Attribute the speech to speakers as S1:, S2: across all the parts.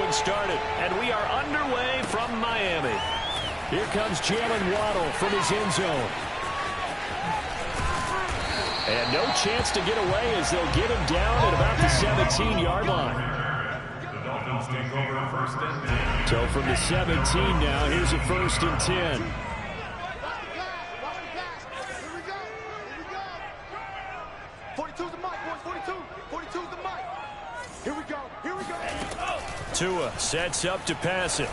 S1: one started. And we are underway from Miami. Here comes Jalen Waddle from his end zone. And no chance to get away as they'll get him down at about the 17-yard line.
S2: The Dolphins take over first and 10.
S1: So from the 17 now, here's a 1st and 10. Tua sets up to pass it.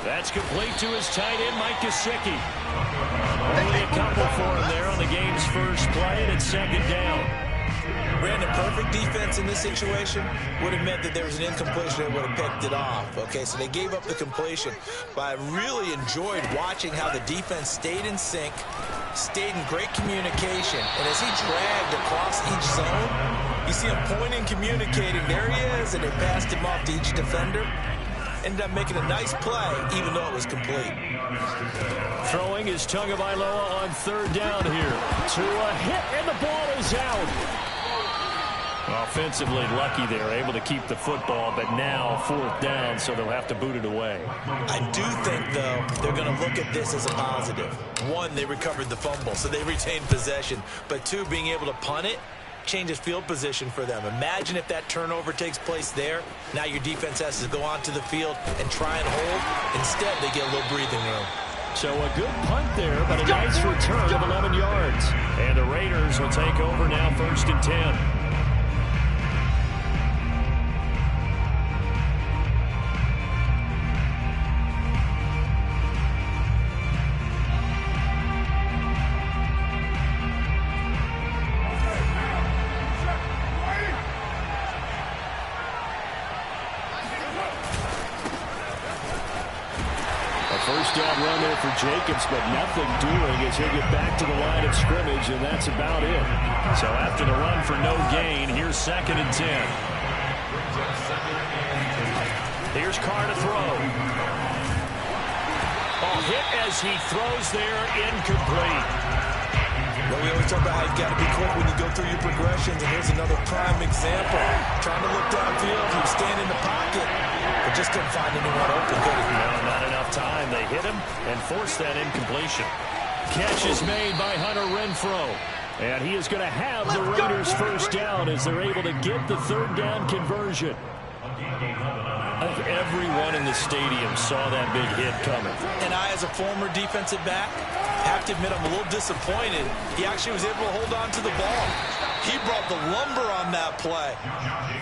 S1: That's complete to his tight end, Mike Gesicki. Only a couple for him there on the game's first play, and it's 2nd down.
S3: Brandon, perfect defense in this situation would have meant that there was an incompletion that would have picked it off. Okay, so they gave up the completion. But I really enjoyed watching how the defense stayed in sync, stayed in great communication. And as he dragged across each zone, you see him pointing, communicating. There he is, and they passed him off to each defender. Ended up making a nice play, even though it was complete.
S1: Throwing is Tagovailoa on 3rd down here. Tua hit, and the ball is out. Offensively lucky they're able to keep the football, but now 4th down, so they'll have to boot it away.
S3: I do think, though, they're going to look at this as a positive. 1, they recovered the fumble, so they retained possession. But 2, being able to punt it changes field position for them. Imagine if that turnover takes place there. Now your defense has to go onto the field and try and hold. Instead, they get a little breathing room.
S1: So a good punt there, but a nice return of 11 yards. And the Raiders will take over now 1st and 10. First down run there for Jacobs, but nothing doing as he'll get back to the line of scrimmage, and that's about it. So after the run for no gain, here's 2nd and 10. Here's Carr to throw. Ball hit as he throws there, incomplete.
S3: Well, we always talk about how you've got to be quick when you go through your progressions, and here's another prime example. Trying to look downfield, he was standing in the pocket, but just couldn't find anyone open.
S1: No, not enough time. They hit him and forced that incompletion. Catch is made by Hunter Renfrow. And he is going to have the Raiders' first down as they're able to get the 3rd down conversion. I think everyone in the stadium saw that big hit coming.
S3: And I, as a former defensive back, have to admit I'm a little disappointed. He actually was able to hold on to the ball. He brought the lumber on that play.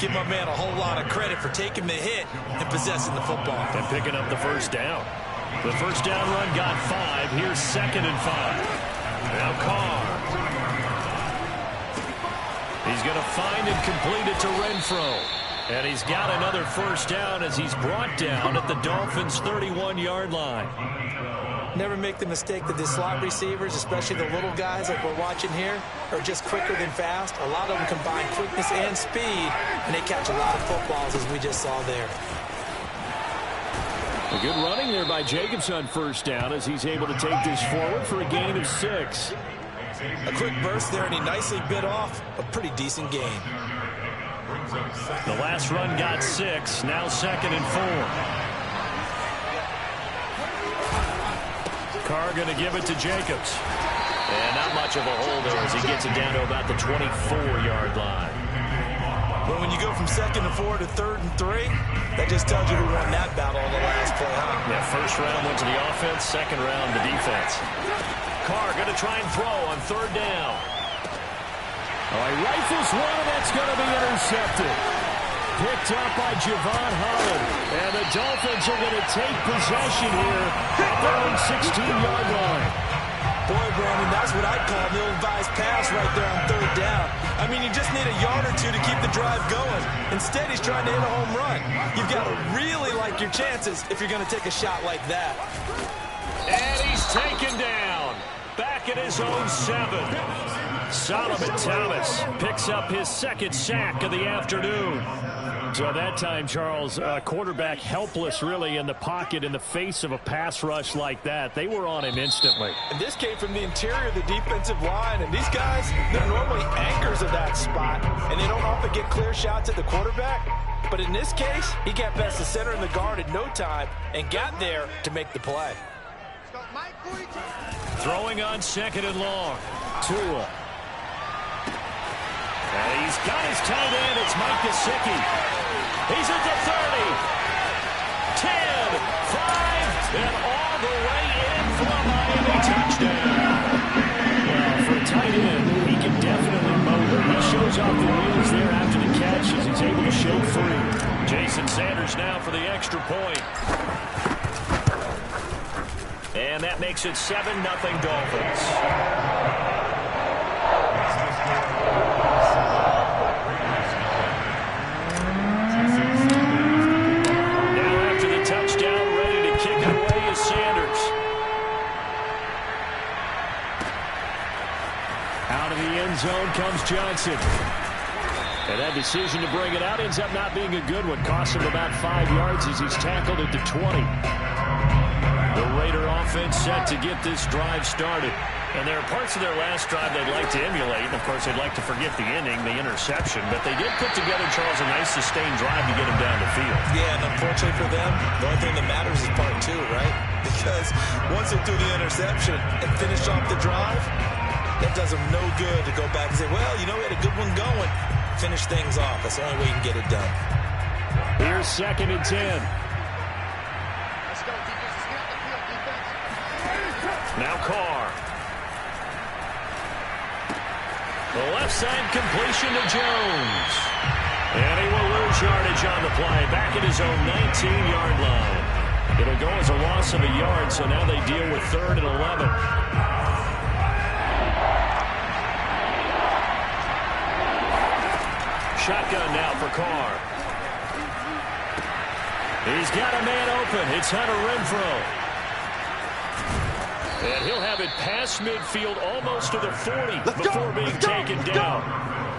S3: Give my man a whole lot of credit for taking the hit and possessing the football.
S1: And picking up the first down. The first down run got 5. Here's 2nd and 5. Now Carr. He's going to find and complete it to Renfrow. And he's got another first down as he's brought down at the Dolphins' 31-yard line.
S3: Never make the mistake that the slot receivers, especially the little guys like we're watching here, are just quicker than fast. A lot of them combine quickness and speed, and they catch a lot of footballs, as we just saw there.
S1: A good running there by Jacobs on first down as he's able to take this forward for a gain of 6.
S3: A quick burst there, and he nicely bit off a pretty decent gain.
S1: The last run got 6. Now 2nd and 4. Carr going to give it to Jacobs. And not much of a hole there as he gets it down to about the 24-yard line.
S3: But when you go from 2nd and 4 to 3rd and 3, that just tells you who won that battle on the last play, huh?
S1: Yeah, first round went to the offense, second round the defense. Carr going to try and throw on 3rd down. Oh, he rifles one, and that's going to be intercepted. Picked up by Javon Holland. And the Dolphins are going to take possession here at their own 16-yard line.
S3: Boy, Brandon, that's what I'd call an ill-advised pass right there on 3rd down. I mean, you just need a yard or 2 to keep the drive going. Instead, he's trying to hit a home run. You've got to really like your chances if you're going to take a shot like that.
S1: And he's taken down. Back at his own 7. Solomon Thomas picks up his 2nd sack of the afternoon. So that time, Charles, quarterback helpless really in the pocket in the face of a pass rush like that. They were on him instantly.
S3: And this came from the interior of the defensive line. And these guys, they're normally anchors of that spot. And they don't often get clear shots at the quarterback. But in this case, he got past the center and the guard in no time and got there to make the play.
S1: Throwing on second and long. Tua. And he's got his tight end. It's Mike Gesicki. He's at the 30. 10, 5, and all the way in for a Miami touchdown. Well, for a tight end, he can definitely motor. He shows off the wheels there after the catch as he's able to shake free. Jason Sanders now for the extra point. And that makes it 7-0 Dolphins. Now after the touchdown, ready to kick it away is Sanders. Out of the end zone comes Johnson. And that decision to bring it out ends up not being a good one. Cost him about 5 yards as he's tackled at the 20. The Raider offense set to get this drive started. And there are parts of their last drive they'd like to emulate. And, of course, they'd like to forget the ending, the interception. But they did put together, Charles, a nice sustained drive to get him down the field.
S3: Yeah, and unfortunately for them, the only thing that matters is part two, right? Because once they threw the interception and finished off the drive, that does them no good to go back and say, well, you know, we had a good one going. Finish things off. That's the only way you can get it done.
S1: Here's 2nd and 10. Now Carr. The left side completion to Jones. And he will lose yardage on the play. Back at his own 19-yard line. It'll go as a loss of a yard, so now they deal with 3rd and 11. Shotgun now for Carr. He's got a man open. It's Hunter Renfrow. And he'll have it past midfield almost to the 40 before being taken down.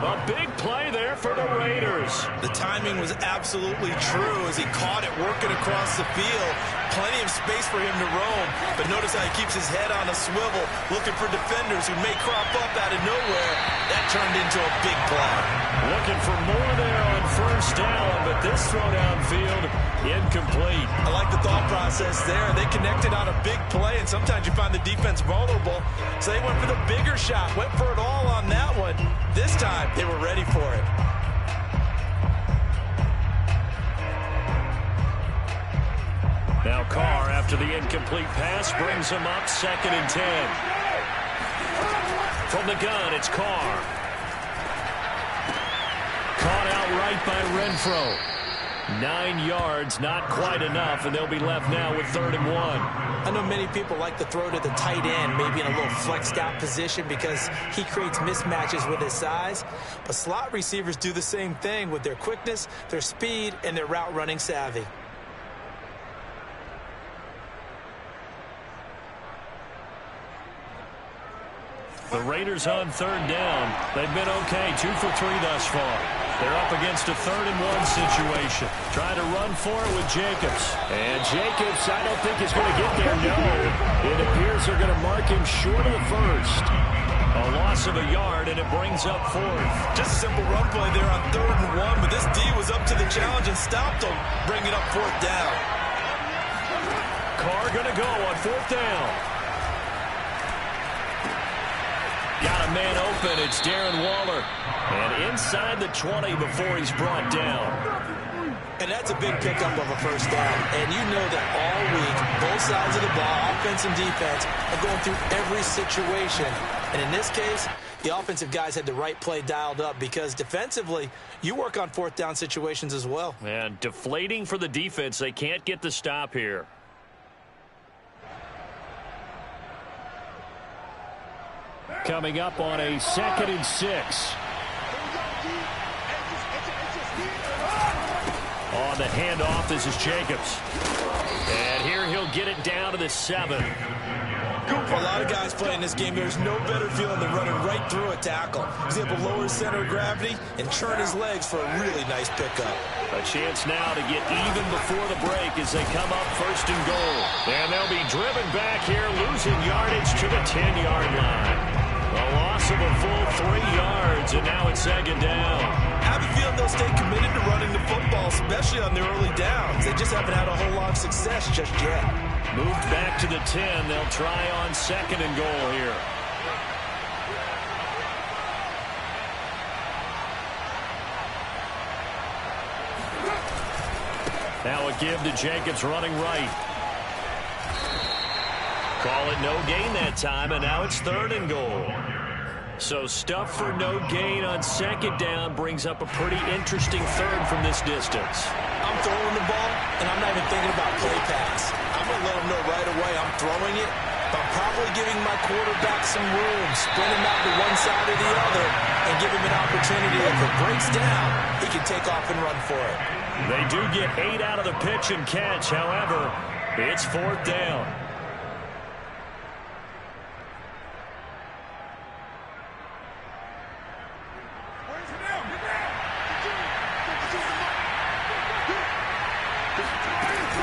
S1: A big play there for the Raiders.
S3: The timing was absolutely true as he caught it working across the field. Plenty of space for him to roam. But notice how he keeps his head on a swivel, looking for defenders who may crop up out of nowhere. That turned into a big play.
S1: Looking for more there on 1st down, but this throw downfield incomplete.
S3: I like the thought process there. They connected on a big play, and sometimes you find the defense vulnerable. So they went for the bigger shot, went for it all on that one. This time, they were ready for it.
S1: Now Carr, after the incomplete pass, brings him up 2nd and 10. From the gun, it's Carr. Caught out right by Renfrow. 9 yards, not quite enough, and they'll be left now with 3rd and 1.
S3: I know many people like to throw to the tight end, maybe in a little flexed out position because he creates mismatches with his size. But slot receivers do the same thing with their quickness, their speed, and their route running savvy.
S1: The Raiders on 3rd down. They've been okay, 2 for 3 thus far. They're up against a 3rd and 1 situation. Trying to run for it with Jacobs. And Jacobs, I don't think is going to get there, no. It appears they're going to mark him short of the 1st. A loss of a yard, and it brings up 4th.
S3: Just a simple run play there on 3rd and 1, but this D was up to the challenge and stopped him, bringing up 4th down.
S1: Carr going to go on 4th down. Got a man open. It's Darren Waller. And inside the 20 before he's brought down.
S3: And that's a big pickup of a 1st down. And you know that all week, both sides of the ball, offense and defense, are going through every situation. And in this case, the offensive guys had the right play dialed up because defensively, you work on 4th down situations as well.
S1: And deflating for the defense. They can't get the stop here. Coming up on a 2nd and 6. On the handoff, this is Jacobs. And here he'll get it down to the 7.
S3: For a lot of guys playing this game, there's no better feeling than running right through a tackle. He's able to lower his center of gravity and churn his legs for a really nice pickup.
S1: A chance now to get even before the break as they come up 1st and goal. And they'll be driven back here, losing yardage to the 10-yard line. A loss of a full 3 yards, and now it's 2nd down.
S3: Have a feeling they'll stay committed to running the football, especially on their early downs. They just haven't had a whole lot of success just yet.
S1: Moved back to the 10. They'll try on 2nd and goal here. Now a give to Jacobs running right. Call it no gain that time, and now it's 3rd and goal. So stuff for no gain on 2nd down brings up a pretty interesting 3rd from this distance.
S3: I'm throwing the ball, and I'm not even thinking about play pass. I'm going to let him know right away I'm throwing it, but I'm probably giving my quarterback some room, spread him out to one side or the other, and give him an opportunity. If it breaks down, he can take off and run for it.
S1: They do get 8 out of the pitch and catch. However, it's 4th down.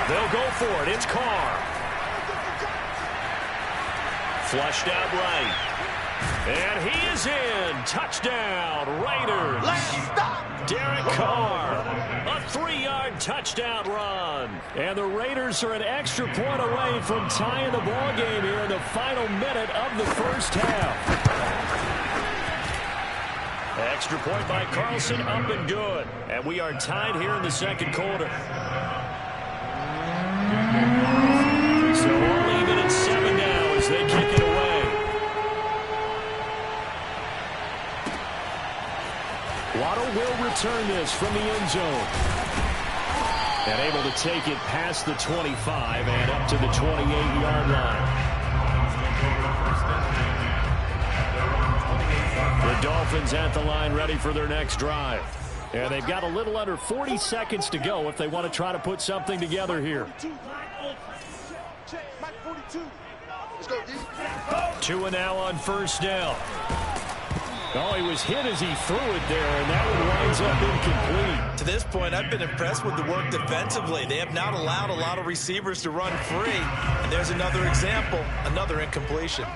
S1: They'll go for it. It's Carr. Flushed out right. And he is in. Touchdown, Raiders. Derek Carr. A 3-yard touchdown run. And the Raiders are an extra point away from tying the ball game here in the final minute of the first half. Extra point by Carlson, up and good. And we are tied here in the second quarter. So all even at 7 now as they kick it away. Waddle will return this from the end zone. And able to take it past the 25 and up to the 28-yard line. The Dolphins at the line ready for their next drive. And they've got a little under 40 seconds to go if they want to try to put something together here. Tua now on 1st down. Oh, he was hit as he threw it there, and that one winds up incomplete.
S3: To this point, I've been impressed with the work defensively. They have not allowed a lot of receivers to run free. And there's another example, another incompletion.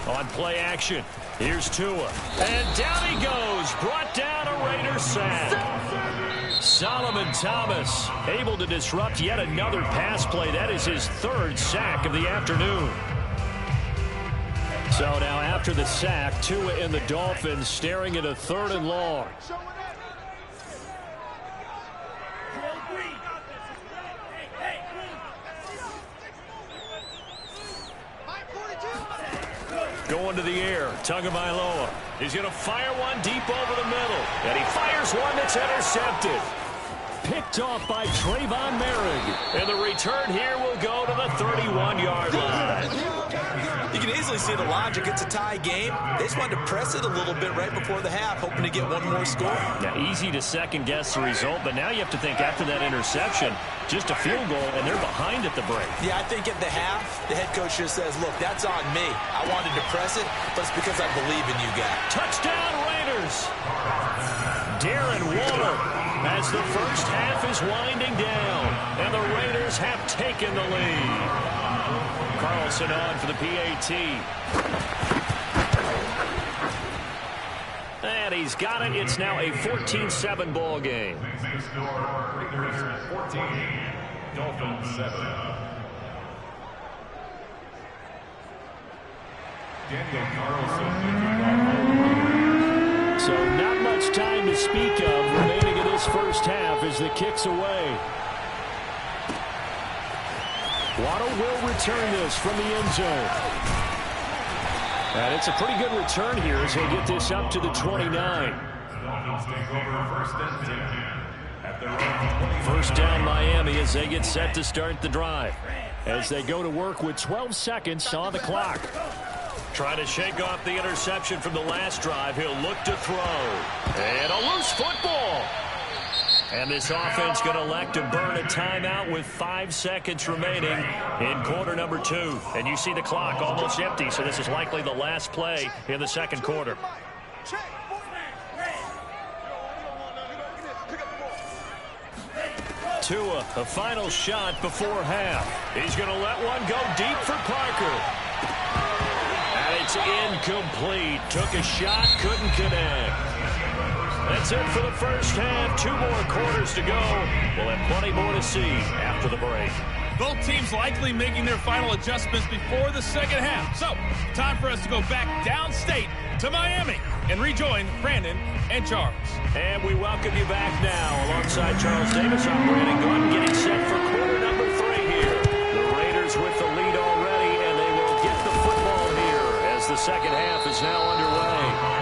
S1: On play action, here's Tua. And down he goes, brought down a Raiders sack. Solomon Thomas able to disrupt yet another pass play. That is his 3rd sack of the afternoon. So now after the sack, Tua and the Dolphins staring at a 3rd and long. Going to the air, Tagovailoa. He's going to fire one deep over the middle. And he fires one that's intercepted. Picked off by Trayvon Merrick. And the return here will go to the 31-yard line.
S3: You can easily see the logic. It's a tie game. They just wanted to press it a little bit right before the half, hoping to get one more score.
S1: Now, easy to second-guess the result, but now you have to think after that interception, just a field goal, and they're behind at the break.
S3: Yeah, I think at the half, the head coach just says, look, that's on me. I wanted to press it, but it's because I believe in you guys.
S1: Touchdown, Raiders! Darren Waller as the first half is winding down, and the Raiders have taken the lead. Carlson on for the PAT. And he's got it. It's now a 14-7 ball game.
S2: Raiders 14, Dolphins 7. Daniel Carlson.
S1: So not much time to speak of remaining in this first half as the kick's away. Waddle will return this from the end zone. And it's a pretty good return here as they get this up to the 29.
S2: Dolphins take over 1st and 10 at their own 20.
S1: 1st down Miami as they get set to start the drive. As they go to work with 12 seconds on the clock. Trying to shake off the interception from the last drive. He'll look to throw. And a loose football. And this offense going to elect to burn a timeout with 5 seconds remaining in quarter number 2. And you see the clock almost empty, so this is likely the last play in the second quarter. Tua, a final shot before half. He's going to let one go deep for Parker. And he It's incomplete. Took a shot, couldn't connect. That's it for the first half. 2 more quarters to go. We'll have plenty more to see after the break.
S4: Both teams likely making their final adjustments before the second half. So, time for us to go back downstate to Miami and rejoin Brandon and Charles.
S1: And we welcome you back now. Alongside Charles Davis, I'm Brandon Gaudin, getting set for quarter number 3 here. The Raiders with the lead already, and they will get the football here as the second half is now underway.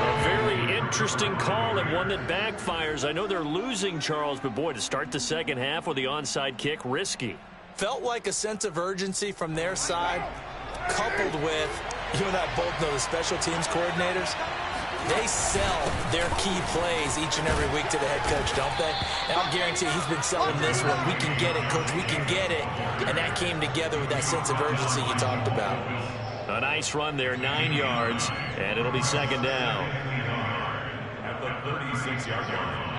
S1: A very interesting call and one that backfires. I know they're losing, Charles, but boy, to start the second half with the onside kick, risky.
S3: Felt like a sense of urgency from their side, coupled with, you and I both know the special teams coordinators, they sell their key plays each and every week to the head coach, don't they? And I'll guarantee he's been selling this one. We can get it, coach, we can get it. And that came together with that sense of urgency you talked about.
S1: A nice run there, 9 yards, and it'll be second down.
S2: At the 36-yard line.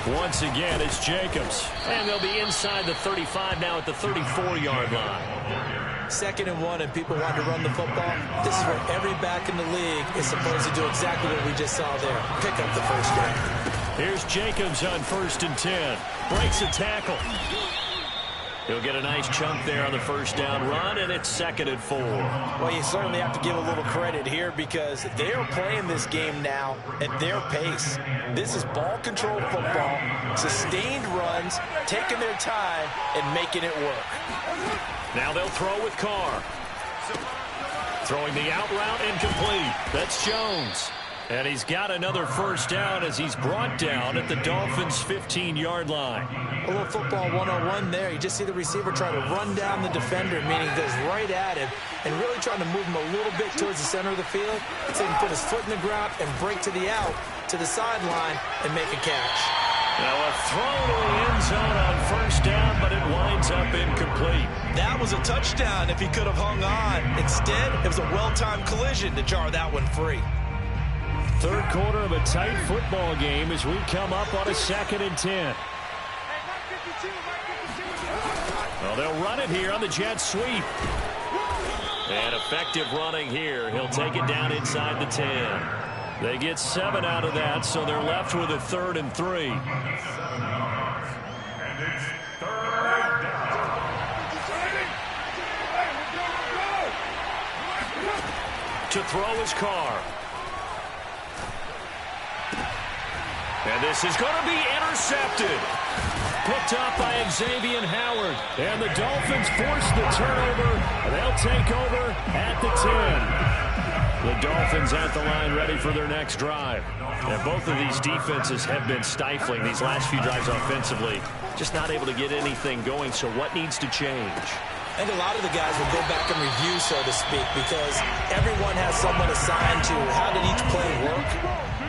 S1: Once again, it's Jacobs. And they'll be inside the 35 now at the 34-yard line.
S3: 2nd and 1, and people want to run the football. This is where every back in the league is supposed to do exactly what we just saw there. Pick up the first down.
S1: Here's Jacobs on 1st and 10. Breaks a tackle. He'll get a nice chunk there on the first down run, and it's 2nd and 4.
S3: Well, you certainly have to give a little credit here because they are playing this game now at their pace. This is ball control football, sustained runs, taking their time, and making it work.
S1: Now they'll throw with Carr. Throwing the out route incomplete. That's Jones. And he's got another first down as he's brought down at the Dolphins' 15-yard line.
S3: A little football 101 there. You just see the receiver try to run down the defender, meaning he goes right at him and really trying to move him a little bit towards the center of the field so he can put his foot in the ground and break to the out, to the sideline, and make a catch.
S1: Now a throw to the end zone on first down, but it winds up incomplete.
S3: That was a touchdown if he could have hung on. Instead, it was a well-timed collision to jar that one free.
S1: 3rd quarter of a tight football game as we come up on a 2nd and 10. Well, they'll run it here on the jet sweep. And effective running here. He'll take it down inside the 10. They get 7 out of that, so they're left with a 3rd and 3.
S2: And it's 3rd down.
S1: To throw his Carr. And this is going to be intercepted. Picked up by Xavier Howard. And the Dolphins force the turnover. They'll take over at the 10. The Dolphins at the line ready for their next drive. And both of these defenses have been stifling these last few drives offensively. Just not able to get anything going, so what needs to change?
S3: I think a lot of the guys will go back and review, so to speak, because everyone has someone assigned to how did each play work.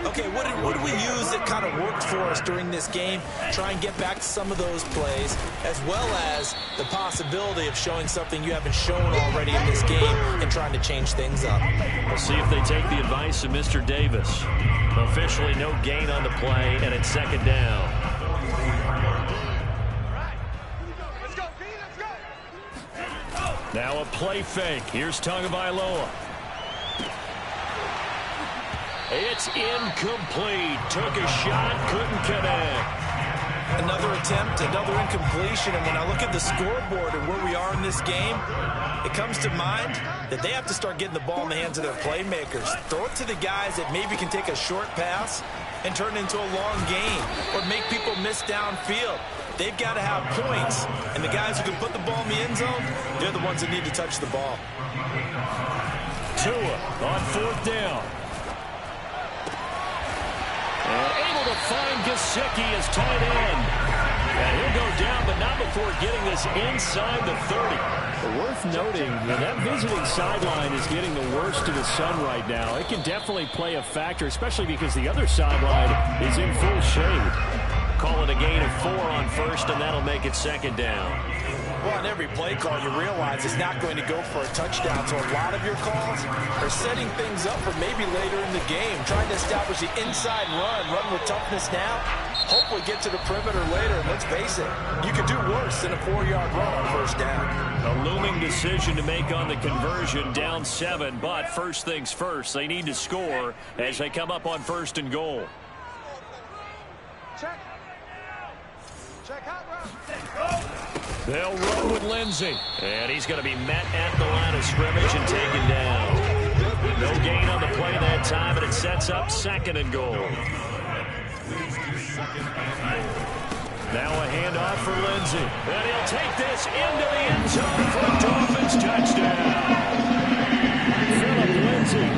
S3: Okay, what did we use that kind of worked for us during this game? Try and get back to some of those plays, as well as the possibility of showing something you haven't shown already in this game and trying to change things up.
S1: We'll see if they take the advice of Mr. Davis. Officially no gain on the play, and it's 2nd down. Now a play fake. Here's Tagovailoa. It's incomplete. Took a shot, couldn't connect.
S3: Another attempt, another incompletion, and when I look at the scoreboard and where we are in this game, it comes to mind that they have to start getting the ball in the hands of their playmakers. Throw it to the guys that maybe can take a short pass and turn it into a long game or make people miss downfield. They've got to have points, and the guys who can put the ball in the end zone, they're the ones that need to touch the ball.
S1: Tua on 4th down. And able to find Gesicki as tight end. And he'll go down, but not before getting this inside the 30. Worth noting that visiting sideline is getting the worst of the sun right now. It can definitely play a factor, especially because the other sideline is in full shade. Call it a gain of 4 on first, and that'll make it 2nd down.
S3: Well, on every play call, you realize it's not going to go for a touchdown. So a lot of your calls are setting things up for maybe later in the game, trying to establish the inside run with toughness now, hopefully get to the perimeter later. And let's face it, you could do worse than a 4-yard run on first down.
S1: A looming decision to make on the conversion, down 7. But first things first, they need to score as they come up on 1st and goal.
S5: Check. Check out.
S1: They'll run with Lindsey. And he's going to be met at the line of scrimmage and taken down. No gain on the play that time, and it sets up 2nd and goal. Now a handoff for Lindsey. And he'll take this into the end zone for a Dolphins touchdown. Philip Lindsey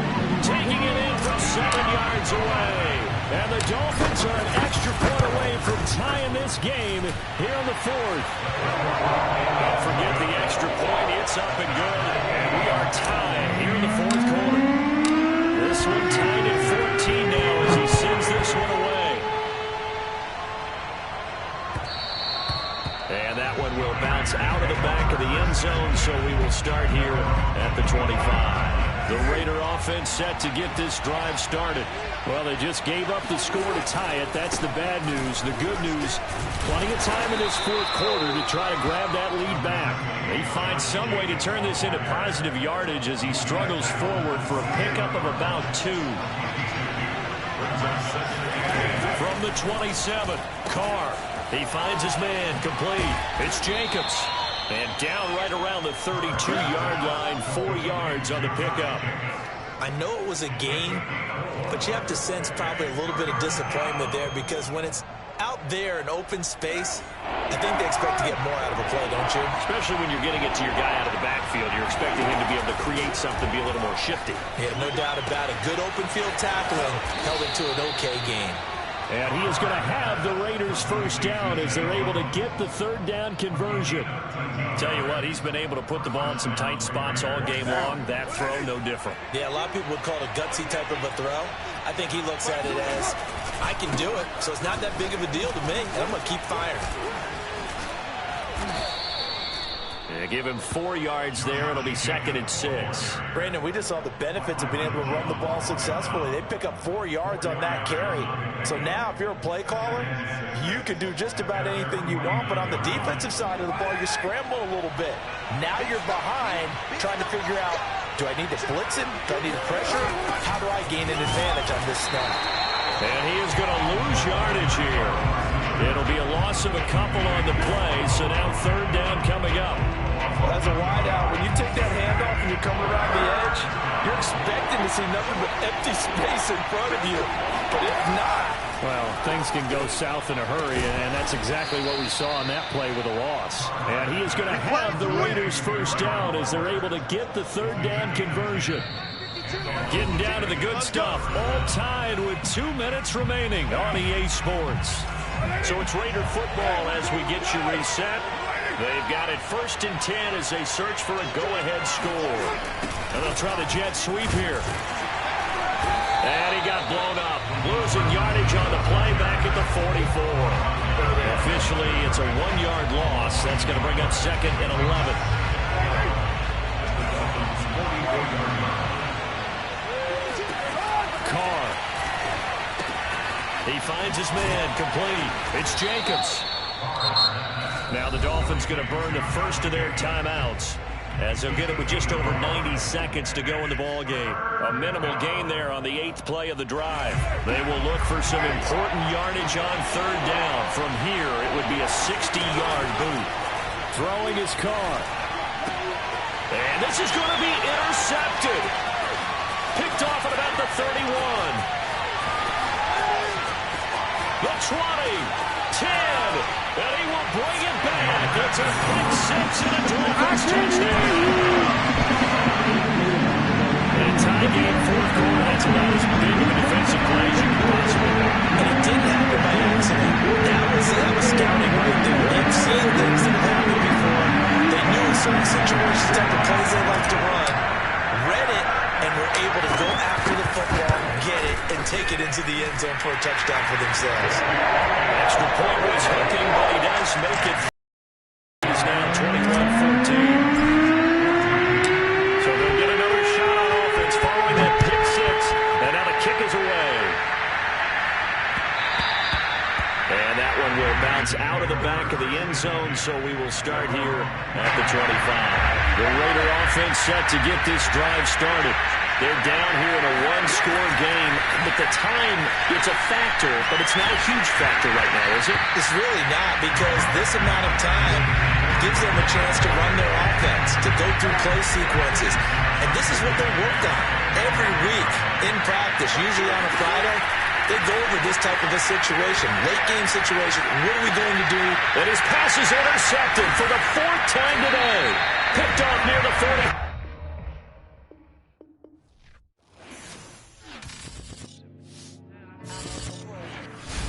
S1: taking it in from 7 yards away. And the Dolphins are an extra point away from tying this game here in the 4th. Don't forget the extra point. It's up and good. And we are tied here in the 4th quarter. This one tied at 14 now as he sends this one away. And that one will bounce out of the back of the end zone, so we will start here at the 25. The Raider offense set to get this drive started. Well, they just gave up the score to tie it. That's the bad news. The good news, plenty of time in this 4th quarter to try to grab that lead back. They find some way to turn this into positive yardage as he struggles forward for a pickup of about 2. From the 27, Carr. He finds his man, complete. It's Jacobs. And down right around the 32-yard line, 4 yards on the pickup.
S3: I know it was a gain, but you have to sense probably a little bit of disappointment there because when it's out there in open space, I think they expect to get more out of a play, don't you?
S1: Especially when you're getting it to your guy out of the backfield. You're expecting him to be able to create something, be a little more shifty.
S3: Yeah, no doubt about it. Good open field tackling held it to an okay game.
S1: And he is going to have the Raiders first down as they're able to get the 3rd down conversion. Tell you what, he's been able to put the ball in some tight spots all game long. That throw, no different.
S3: Yeah, a lot of people would call it a gutsy type of a throw. I think he looks at it as, I can do it, so it's not that big of a deal to me, and I'm going to keep firing.
S1: Yeah, give him 4 yards there. It'll be 2nd and 6.
S3: Brandon, we just saw the benefits of being able to run the ball successfully. They pick up 4 yards on that carry. So now, if you're a play caller, you can do just about anything you want. But on the defensive side of the ball, you scramble a little bit. Now you're behind, trying to figure out, do I need to blitz him? Do I need to pressure him? How do I gain an advantage on this snap?
S1: And he is going to lose yardage here. It'll be a loss of a couple on the play, so now 3rd down coming up.
S3: Well, as a wideout, when you take that handoff and you come around the edge, you're expecting to see nothing but empty space in front of you. But if not...
S1: Well, things can go south in a hurry, and that's exactly what we saw on that play with a loss. And he is going to have the Raiders first down as they're able to get the 3rd down conversion. Getting down to the good stuff, all tied with 2 minutes remaining on EA Sports. So it's Raider football as we get you reset. They've got it 1st and 10 as they search for a go-ahead score. And they'll try the jet sweep here. And he got blown up. Losing yardage on the play back at the 44. Officially, it's a 1-yard loss. That's going to bring up 2nd and 11. Carr. He finds his man, complete. It's Jacobs. Now the Dolphins going to burn the first of their timeouts as they'll get it with just over 90 seconds to go in the ball game. A minimal gain there on the 8th play of the drive. They will look for some important yardage on 3rd down. From here, it would be a 60-yard boot. Throwing his Carr. And this is going to be intercepted. Picked off at about the 31. The 20, 10, and he will bring it back. It's a quick 6 and a Dolphins touchdown. And tie game, 4th quarter. That's about as big of a defensive play as you can possibly make.
S3: And it didn't happen by accident. That was scouting right there. They've seen things that have happened before. They knew in certain situations, type of plays they like to run. Read it, and were able to go after the football, get it, and take it into the end zone for a touchdown for themselves.
S1: Extra point was hooking, but he does make it. It's now 21-14. So they'll get another shot on offense following that pick 6, and now the kick is away. And one will bounce out of the back of the end zone, so we will start here at the 25. The Raider offense set to get this drive started. They're down here in a one-score game, but the time, it's a factor, but it's not a huge factor right now, is it?
S3: It's really not, because this amount of time gives them a chance to run their offense, to go through play sequences. And this is what they worked on every week in practice, usually on a Friday. They go over this type of a situation, late-game situation. What are we going to do?
S1: And his pass is intercepted for the 4th time today. Picked off near the 40.